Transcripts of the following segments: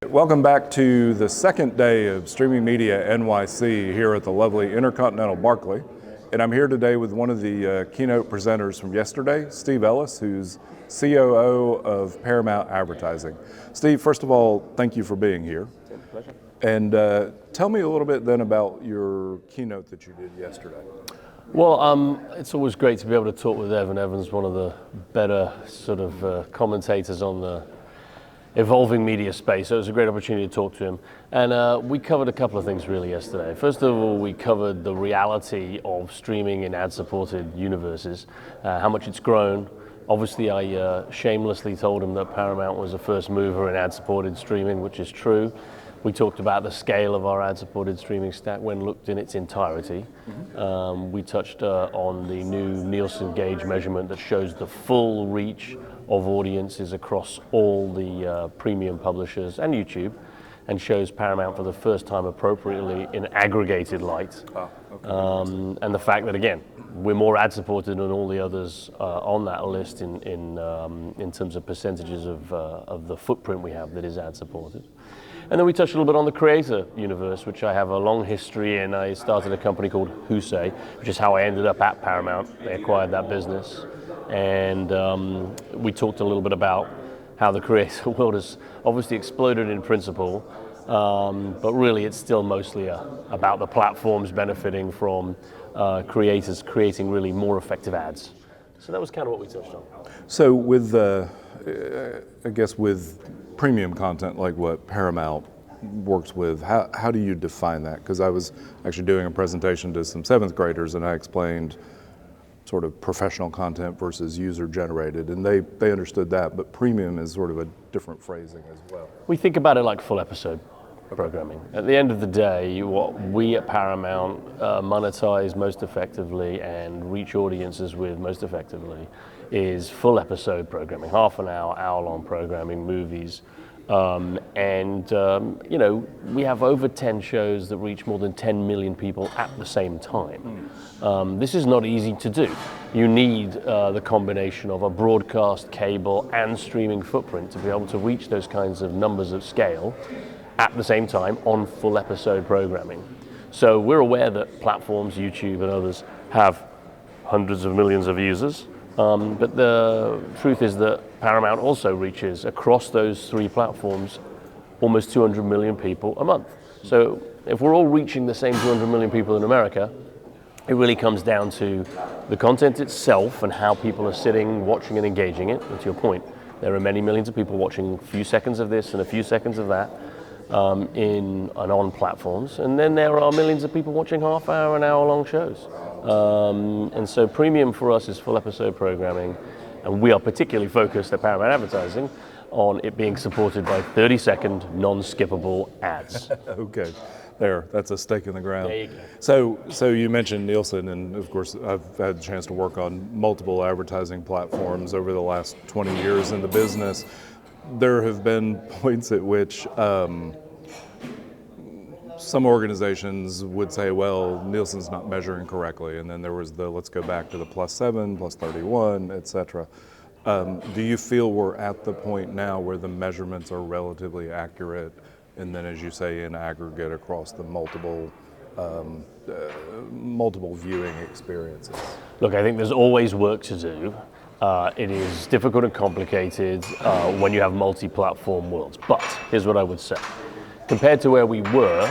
Welcome back to the second day of Streaming Media NYC here at the lovely Intercontinental Barclay. And I'm here today with one of the keynote presenters from yesterday, Steve Ellis, who's COO of Paramount Advertising. Steve, first of all, thank you for being here. It's a pleasure. And tell me a little bit then about your keynote that you did yesterday. Well, it's always great to be able to talk with Evan. Evan's one of the better sort of commentators on the evolving media space, so it was a great opportunity to talk to him. And we covered a couple of things really yesterday. First of all, we covered the reality of streaming in ad-supported universes, how much it's grown. Obviously, I shamelessly told him that Paramount was a first mover in ad-supported streaming, which is true. We talked about the scale of our ad-supported streaming stack when looked in its entirety. We touched on the new Nielsen gauge measurement that shows the full reach of audiences across all the premium publishers and YouTube, and shows Paramount for the first time appropriately in aggregated light. And the fact that, again, we're more ad-supported than all the others on that list in terms of percentages of the footprint we have that is ad-supported. And then we touched a little bit on the creator universe, which I have a long history in. I started a company called Who Say, which is how I ended up at Paramount. They acquired that business. And we talked a little bit about how the creator world has obviously exploded in principle, but really it's still mostly about the platforms benefiting from creators creating really more effective ads. So that was kind of what we touched on. So with, I guess with premium content like what Paramount works with, how do you define that? Because I was actually doing a presentation to some 7th graders and I explained sort of professional content versus user generated, and they understood that, but premium is sort of a different phrasing as well. We think about it like full episode programming. At the end of the day, what we at Paramount monetize most effectively and reach audiences with most effectively is full episode programming, half an hour, hour-long programming, movies. You know, we have over 10 shows that reach more than 10 million people at the same time. This is not easy to do. You need the combination of a broadcast, cable, and streaming footprint to be able to reach those kinds of numbers of scale at the same time on full episode programming. So we're aware that platforms, YouTube and others, have hundreds of millions of users. But the truth is that Paramount also reaches across those 3 platforms almost 200 million people a month. So if we're all reaching the same 200 million people in America, it really comes down to the content itself and how people are sitting, watching and engaging it. And to your point, there are many millions of people watching a few seconds of this and a few seconds of that in and on platforms. And then there are millions of people watching half-hour and hour-long shows. And so premium for us is full episode programming, and we are particularly focused at Paramount Advertising on it being supported by 30-second non-skippable ads. Okay, that's a stake in the ground. There you go. So you mentioned Nielsen, and of course I've had a chance to work on multiple advertising platforms over the last 20 years in the business. There have been points at which some organizations would say, well, Nielsen's not measuring correctly, and then there was the let's go back to the +7, +31, et cetera. Do you feel we're at the point now where the measurements are relatively accurate, and then, as you say, in aggregate across the multiple viewing experiences? Look, I think there's always work to do. It is difficult and complicated when you have multi-platform worlds. But here's what I would say. Compared to where we were,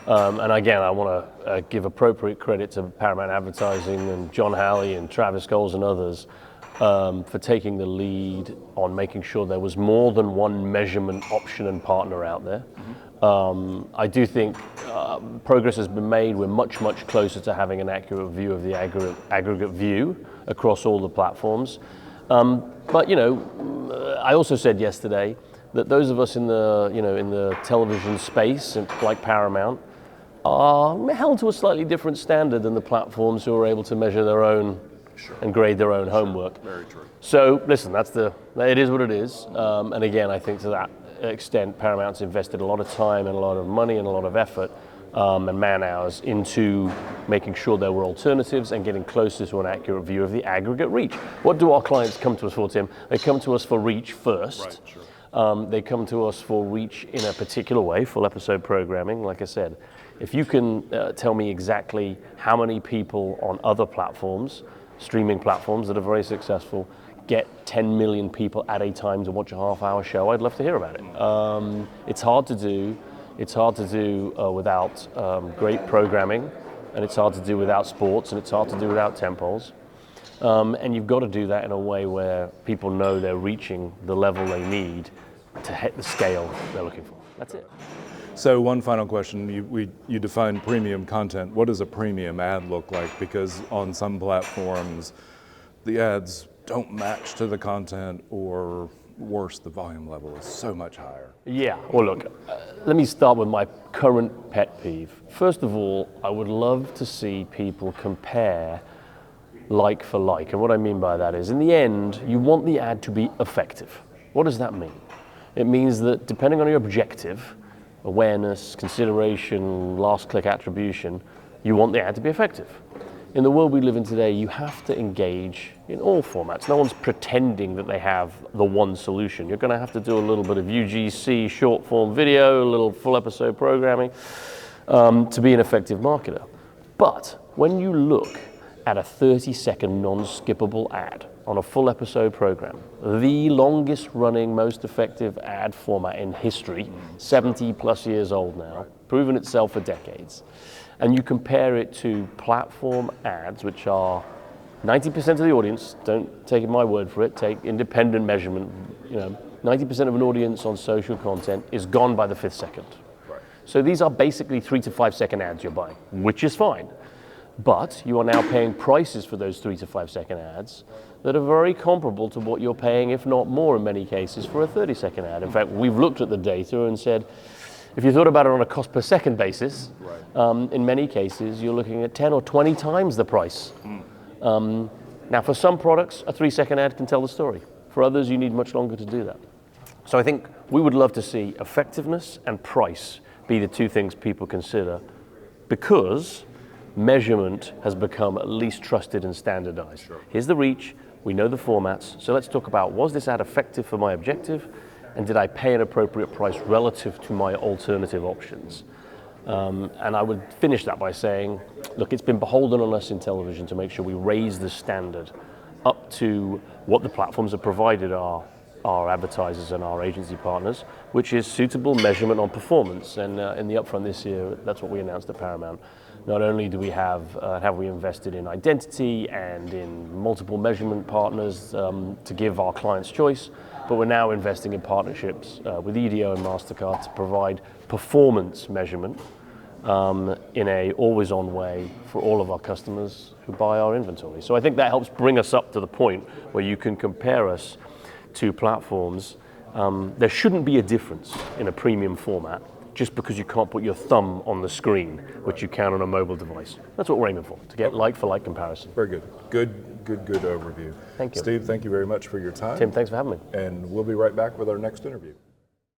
and again, I want to give appropriate credit to Paramount Advertising and John Halley and Travis Coles and others for taking the lead on making sure there was more than one measurement option and partner out there. I do think progress has been made. We're much, much closer to having an accurate view of the aggregate view across all the platforms. But you know, I also said yesterday that those of us in the television space, like Paramount, are held to a slightly different standard than the platforms who are able to measure their own and grade their own homework. Very true. So listen, it is what it is. And again, I think to that extent, Paramount's invested a lot of time and a lot of money and a lot of effort and man hours into making sure there were alternatives and getting closer to an accurate view of the aggregate reach. What do our clients come to us for, Tim? They come to us for reach first. Right, sure. They come to us for reach in a particular way, full episode programming. Like I said, if you can tell me exactly how many people on other platforms, streaming platforms that are very successful, get 10 million people at a time to watch a half-hour show, I'd love to hear about it. It's hard to do. It's hard to do without great programming, and it's hard to do without sports, and it's hard to do without tempos. And you've got to do that in a way where people know they're reaching the level they need to hit the scale they're looking for. That's it. So one final question, you define premium content. What does a premium ad look like? Because on some platforms, the ads don't match to the content, or worse, the volume level is so much higher. Yeah, well look, let me start with my current pet peeve. First of all, I would love to see people compare like for like. And what I mean by that is, in the end, you want the ad to be effective. What does that mean? It means that depending on your objective, awareness, consideration, last click attribution, you want the ad to be effective. In the world we live in today, you have to engage in all formats. No one's pretending that they have the one solution. You're going to have to do a little bit of UGC, short form video, a little full episode programming to be an effective marketer. But when you look at a 30-second non-skippable ad on a full episode program, the longest running, most effective ad format in history, 70 plus years old now, proven itself for decades, and you compare it to platform ads, which are 90% of the audience, don't take my word for it, take independent measurement, 90% of an audience on social content is gone by the 5th second. Right. So these are basically 3 to 5 second ads you're buying, which is fine. But you are now paying prices for those 3 to 5 second ads that are very comparable to what you're paying, if not more in many cases, for a 30-second ad. In fact, we've looked at the data and said, if you thought about it on a cost per second basis, right, in many cases, you're looking at 10 or 20 times the price. Now, for some products, a 3-second ad can tell the story. For others, you need much longer to do that. So I think we would love to see effectiveness and price be the two things people consider, because measurement has become at least trusted and standardized. Sure. Here's the reach, we know the formats, so let's talk about, was this ad effective for my objective, and did I pay an appropriate price relative to my alternative options? And I would finish that by saying, look, it's been beholden on us in television to make sure we raise the standard up to what the platforms have provided our advertisers and our agency partners, which is suitable measurement on performance. And in the upfront this year, that's what we announced at Paramount. Not only do we have we invested in identity and in multiple measurement partners to give our clients choice, but we're now investing in partnerships with EDO and MasterCard to provide performance measurement in a always-on way for all of our customers who buy our inventory. So I think that helps bring us up to the point where you can compare us to platforms. There shouldn't be a difference in a premium format just because you can't put your thumb on the screen, which you can on a mobile device. That's what we're aiming for, to get like-for-like comparison. Very good. Good overview. Thank you. Steve, thank you very much for your time. Tim, thanks for having me. And we'll be right back with our next interview.